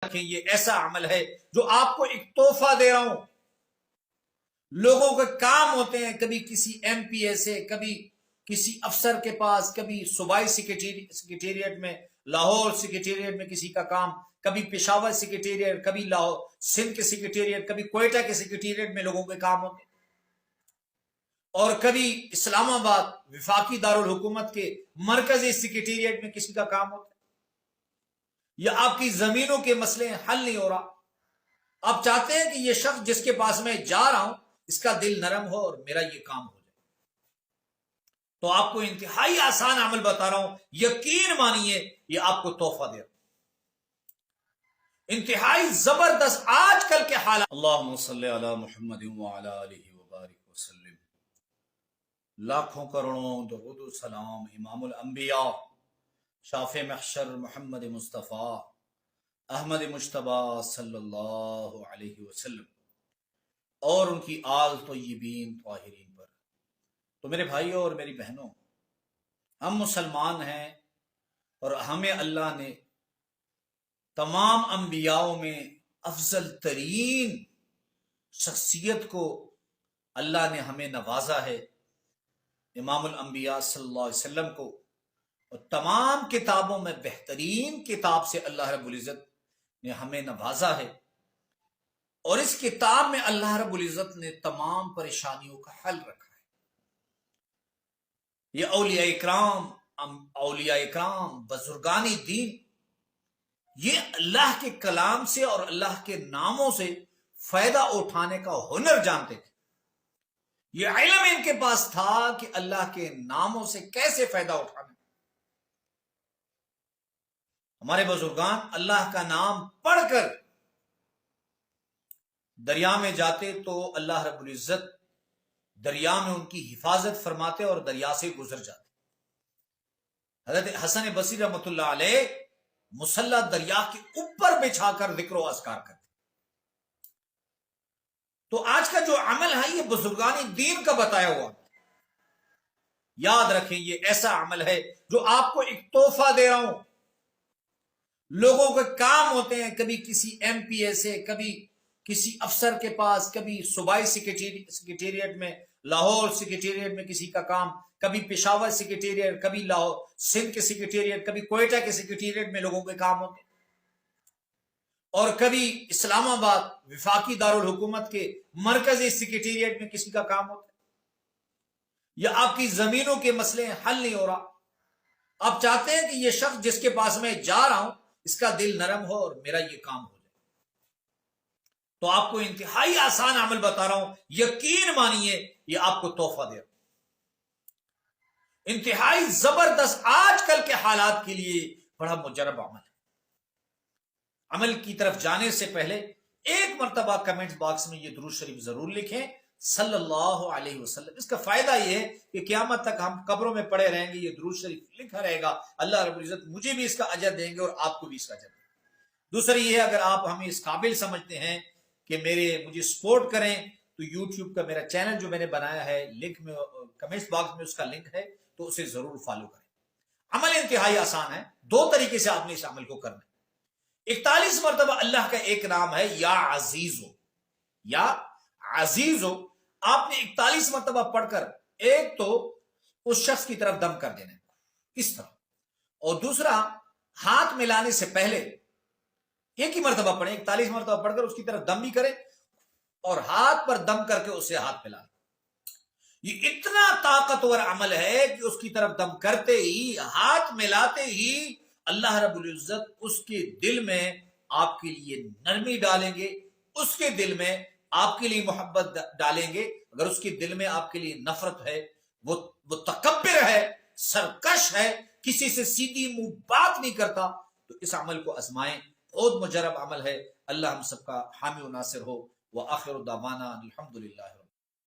رکھیں یہ ایسا عمل ہے جو آپ کو ایک تحفہ دے رہا ہوں. لوگوں کے کام ہوتے ہیں، کبھی کسی ایم پی اے سے، کبھی کسی افسر کے پاس، کبھی صوبائی سیکریٹریٹ میں، لاہور سیکریٹریٹ میں کسی کا کام، کبھی پشاور سیکریٹریٹ، کبھی لاہور سندھ کے سیکریٹریٹ، کبھی کوئٹہ کے سیکریٹریٹ میں لوگوں کے کام ہوتے ہیں، اور کبھی اسلام آباد وفاقی دارالحکومت کے مرکزی سیکریٹریٹ میں کسی کا کام ہوتا ہے. یا آپ کی زمینوں کے مسئلے حل نہیں ہو رہا، آپ چاہتے ہیں کہ یہ شخص جس کے پاس میں جا رہا ہوں اس کا دل نرم ہو اور میرا یہ کام ہو جائے. تو آپ کو انتہائی آسان عمل بتا رہا ہوں، یقین مانیے یہ آپ کو تحفہ دے رہا ہوں. انتہائی زبردست آج کل کے حالات. اللہم صلی علی محمد وعلی آلہ وبارک وسلم. لاکھوں کروڑوں درود و سلام امام الانبیاء شافع محشر محمد مصطفیٰ احمد مجتبیٰ صلی اللہ علیہ وسلم اور ان کی آل طیبین طاہرین پر. تو میرے بھائیوں اور میری بہنوں، ہم مسلمان ہیں اور ہمیں اللہ نے تمام انبیاءوں میں افضل ترین شخصیت کو اللہ نے ہمیں نوازا ہے، امام الانبیاء صلی اللہ علیہ وسلم کو. اور تمام کتابوں میں بہترین کتاب سے اللہ رب العزت نے ہمیں نوازا ہے، اور اس کتاب میں اللہ رب العزت نے تمام پریشانیوں کا حل رکھا ہے. یہ اولیاء اکرام بزرگانی دین یہ اللہ کے کلام سے اور اللہ کے ناموں سے فائدہ اٹھانے کا ہنر جانتے تھے. یہ علم ان کے پاس تھا کہ اللہ کے ناموں سے کیسے فائدہ اٹھانا. ہمارے بزرگان اللہ کا نام پڑھ کر دریا میں جاتے تو اللہ رب العزت دریا میں ان کی حفاظت فرماتے اور دریا سے گزر جاتے. حضرت حسن بصری رحمۃ اللہ علیہ مسلح دریا کے اوپر بچھا کر ذکر و اذکار کرتے. تو آج کا جو عمل ہے یہ بزرگانی دین کا بتایا ہوا. یاد رکھیں یہ ایسا عمل ہے جو آپ کو ایک تحفہ دے رہا ہوں. لوگوں کے کام ہوتے ہیں، کبھی کسی ایم پی اے سے، کبھی کسی افسر کے پاس، کبھی صوبائی سیکریٹریٹ میں، لاہور سیکریٹریٹ میں کسی کا کام، کبھی پشاور سیکریٹریٹ، کبھی لاہور سندھ کے سیکریٹریٹ، کبھی کوئٹہ کے سیکریٹریٹ میں لوگوں کے کام ہوتے ہیں، اور کبھی اسلام آباد وفاقی دارالحکومت کے مرکزی سیکریٹریٹ میں کسی کا کام ہوتا ہے. یا آپ کی زمینوں کے مسئلے حل نہیں ہو رہا، آپ چاہتے ہیں کہ یہ شخص جس کے پاس میں جا رہا ہوں اس کا دل نرم ہو اور میرا یہ کام ہو جائے. تو آپ کو انتہائی آسان عمل بتا رہا ہوں، یقین مانیے یہ آپ کو تحفہ دے رہا ہوں. انتہائی زبردست آج کل کے حالات کے لیے بڑا مجرب عمل ہے. عمل کی طرف جانے سے پہلے ایک مرتبہ کمنٹ باکس میں یہ درود شریف ضرور لکھیں صلی اللہ علیہ وسلم. اس کا فائدہ یہ ہے کہ قیامت تک ہم قبروں میں پڑے رہیں گے، یہ درود شریف لکھا رہے گا، اللہ رب العزت مجھے بھی اس کا اجر دیں گے اور آپ کو بھی اس کا اجر دیں گے. دوسری یہ ہے، اگر آپ ہمیں اس قابل سمجھتے ہیں کہ مجھے سپورٹ کریں تو یوٹیوب کا میرا چینل جو میں نے بنایا ہے، لنک میں کمنٹ باکس میں اس کا لنک ہے، تو اسے ضرور فالو کریں. عمل انتہائی آسان ہے، دو طریقے سے آپ نے اس عمل کو کرنا ہے. 41 مرتبہ اللہ کا ایک نام ہے یا عزیزو. یا عزیزو آپ نے 41 مرتبہ پڑھ کر ایک تو اس شخص کی طرف دم کر دینا ہے اس طرح، اور دوسرا ہاتھ ملانے سے پہلے ایک ہی مرتبہ پڑھیں، 41 مرتبہ پڑھ کر اس کی طرف دم بھی کریں اور ہاتھ پر دم کر کے اسے ہاتھ ملائیں. یہ اتنا طاقتور عمل ہے کہ اس کی طرف دم کرتے ہی، ہاتھ ملاتے ہی اللہ رب العزت اس کے دل میں آپ کے لیے نرمی ڈالیں گے، اس کے دل میں آپ کے لیے محبت ڈالیں گے. اگر اس کے دل میں آپ کے لیے نفرت ہے، وہ تکبر ہے، سرکش ہے، کسی سے سیدھی منہ بات نہیں کرتا، تو اس عمل کو آزمائیں. بہت مجرب عمل ہے. اللہ ہم سب کا حامی و ناصر ہو. وآخر دعوانا الحمدللہ.